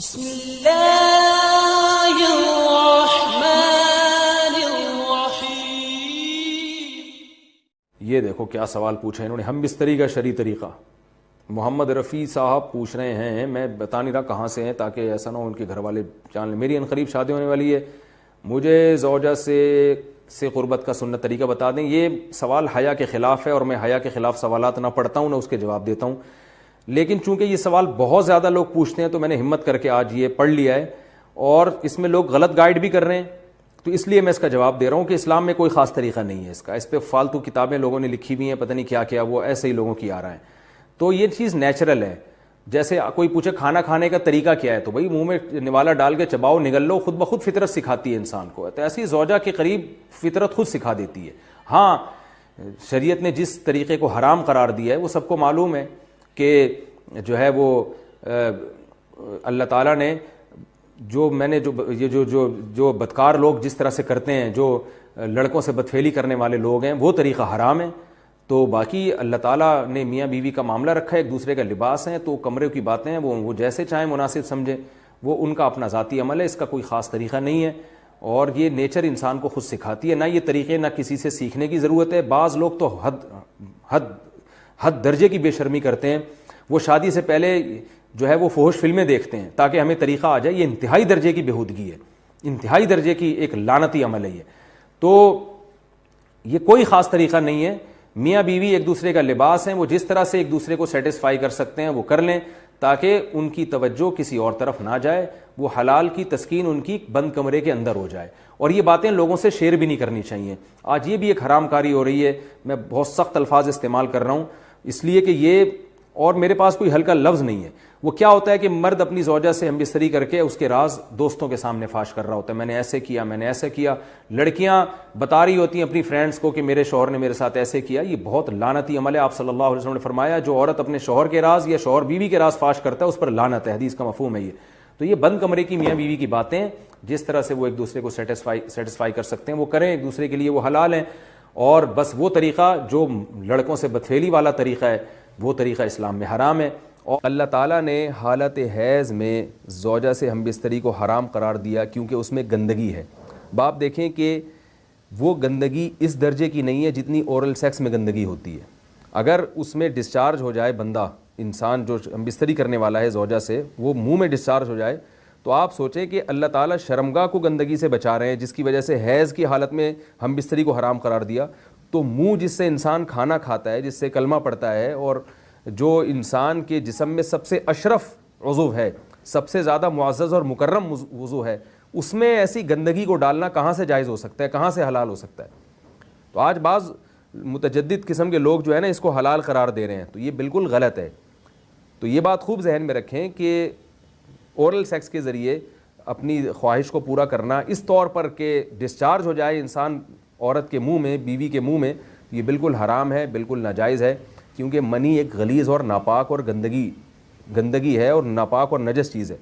بسم اللہ الرحمن الرحیم۔ یہ دیکھو کیا سوال پوچھا انہوں نے، ہم بستری کا شرعی طریقہ۔ محمد رفیع صاحب پوچھ رہے ہیں، میں بتا نہیں رہا کہاں سے ہیں تاکہ ایسا نہ ہو ان کے گھر والے جان لیں۔ میری عنقریب شادی ہونے والی ہے، مجھے زوجہ سے قربت کا سنت طریقہ بتا دیں۔ یہ سوال حیا کے خلاف ہے اور میں حیا کے خلاف سوالات نہ پڑھتا ہوں نہ اس کے جواب دیتا ہوں، لیکن چونکہ یہ سوال بہت زیادہ لوگ پوچھتے ہیں تو میں نے ہمت کر کے آج یہ پڑھ لیا ہے، اور اس میں لوگ غلط گائیڈ بھی کر رہے ہیں، تو اس لیے میں اس کا جواب دے رہا ہوں کہ اسلام میں کوئی خاص طریقہ نہیں ہے اس کا۔ اس پہ فالتو کتابیں لوگوں نے لکھی ہوئی ہیں، پتہ نہیں کیا کیا، وہ ایسے ہی لوگوں کی آ رہا ہے۔ تو یہ چیز نیچرل ہے۔ جیسے کوئی پوچھے کھانا کھانے کا طریقہ کیا ہے، تو بھائی منہ میں نوالا ڈال کے چباؤ، نگل لو، خود بخود فطرت سکھاتی ہے انسان کو۔ تو ایسی زوجہ کے قریب فطرت خود سکھا دیتی ہے۔ ہاں، شریعت نے جس طریقے کو حرام قرار دیا ہے وہ سب کو معلوم ہے کہ جو ہے وہ اللہ تعالیٰ نے جو بدکار لوگ جس طرح سے کرتے ہیں، جو لڑکوں سے بدفعلی کرنے والے لوگ ہیں، وہ طریقہ حرام ہے۔ تو باقی اللہ تعالیٰ نے میاں بیوی کا معاملہ رکھا ہے، ایک دوسرے کا لباس ہے، تو کمرے کی باتیں ہیں وہ جیسے چاہیں مناسب سمجھیں، وہ ان کا اپنا ذاتی عمل ہے، اس کا کوئی خاص طریقہ نہیں ہے، اور یہ نیچر انسان کو خود سکھاتی ہے۔ نہ یہ طریقے نہ کسی سے سیکھنے کی ضرورت ہے۔ بعض لوگ تو حد درجے کی بے شرمی کرتے ہیں، وہ شادی سے پہلے جو ہے وہ فحش فلمیں دیکھتے ہیں تاکہ ہمیں طریقہ آ جائے۔ یہ انتہائی درجے کی بےہودگی ہے، انتہائی درجے کی ایک لعنتی عمل ہے یہ۔ تو یہ کوئی خاص طریقہ نہیں ہے۔ میاں بیوی ایک دوسرے کا لباس ہیں، وہ جس طرح سے ایک دوسرے کو سیٹسفائی کر سکتے ہیں وہ کر لیں، تاکہ ان کی توجہ کسی اور طرف نہ جائے، وہ حلال کی تسکین ان کی بند کمرے کے اندر ہو جائے۔ اور یہ باتیں لوگوں سے شیئر بھی نہیں کرنی چاہیے۔ آج یہ بھی ایک حرام کاری ہو رہی ہے، میں بہت سخت الفاظ استعمال کر رہا ہوں اس لیے کہ یہ، اور میرے پاس کوئی ہلکا لفظ نہیں ہے۔ وہ کیا ہوتا ہے کہ مرد اپنی زوجہ سے ہم بستری کر کے اس کے راز دوستوں کے سامنے فاش کر رہا ہوتا ہے، میں نے ایسے کیا، میں نے ایسے کیا۔ لڑکیاں بتا رہی ہوتی ہیں اپنی فرینڈز کو کہ میرے شوہر نے میرے ساتھ ایسے کیا۔ یہ بہت لعنتی عمل ہے۔ آپ صلی اللہ علیہ وسلم نے فرمایا جو عورت اپنے شوہر کے راز یا شوہر بیوی کے راز فاش کرتا ہے اس پر لعنت ہے، حدیث کا مفہوم ہے یہ۔ تو یہ بند کمرے کی میاں بیوی کی باتیں، جس طرح سے وہ ایک دوسرے کو سیٹسفائی کر سکتے ہیں وہ کریں، ایک دوسرے کے لیے وہ حلال ہیں۔ اور بس وہ طریقہ جو لڑکوں سے بدفعلی والا طریقہ ہے وہ طریقہ اسلام میں حرام ہے۔ اور اللہ تعالیٰ نے حالت حیض میں زوجہ سے ہم بستری کو حرام قرار دیا کیونکہ اس میں گندگی ہے۔ باپ دیکھیں کہ وہ گندگی اس درجے کی نہیں ہے جتنی اورل سیکس میں گندگی ہوتی ہے۔ اگر اس میں ڈسچارج ہو جائے بندہ، انسان جو ہم بستری کرنے والا ہے زوجہ سے، وہ منہ میں ڈسچارج ہو جائے، تو آپ سوچیں کہ اللہ تعالیٰ شرمگاہ کو گندگی سے بچا رہے ہیں، جس کی وجہ سے حیض کی حالت میں ہم بستری کو حرام قرار دیا۔ تو منہ جس سے انسان کھانا کھاتا ہے، جس سے کلمہ پڑھتا ہے، اور جو انسان کے جسم میں سب سے اشرف عضو ہے، سب سے زیادہ معزز اور مکرم عضو ہے، اس میں ایسی گندگی کو ڈالنا کہاں سے جائز ہو سکتا ہے، کہاں سے حلال ہو سکتا ہے؟ تو آج بعض متجدد قسم کے لوگ جو ہے نا اس کو حلال قرار دے رہے ہیں، تو یہ بالکل غلط ہے۔ تو یہ بات خوب ذہن میں رکھیں کہ اورل سیکس کے ذریعے اپنی خواہش کو پورا کرنا اس طور پر کہ ڈسچارج ہو جائے انسان عورت کے منہ میں، بیوی کے منہ میں، یہ بالکل حرام ہے، بالکل ناجائز ہے، کیونکہ منی ایک غلیظ اور ناپاک اور گندگی ہے اور ناپاک اور نجس چیز ہے۔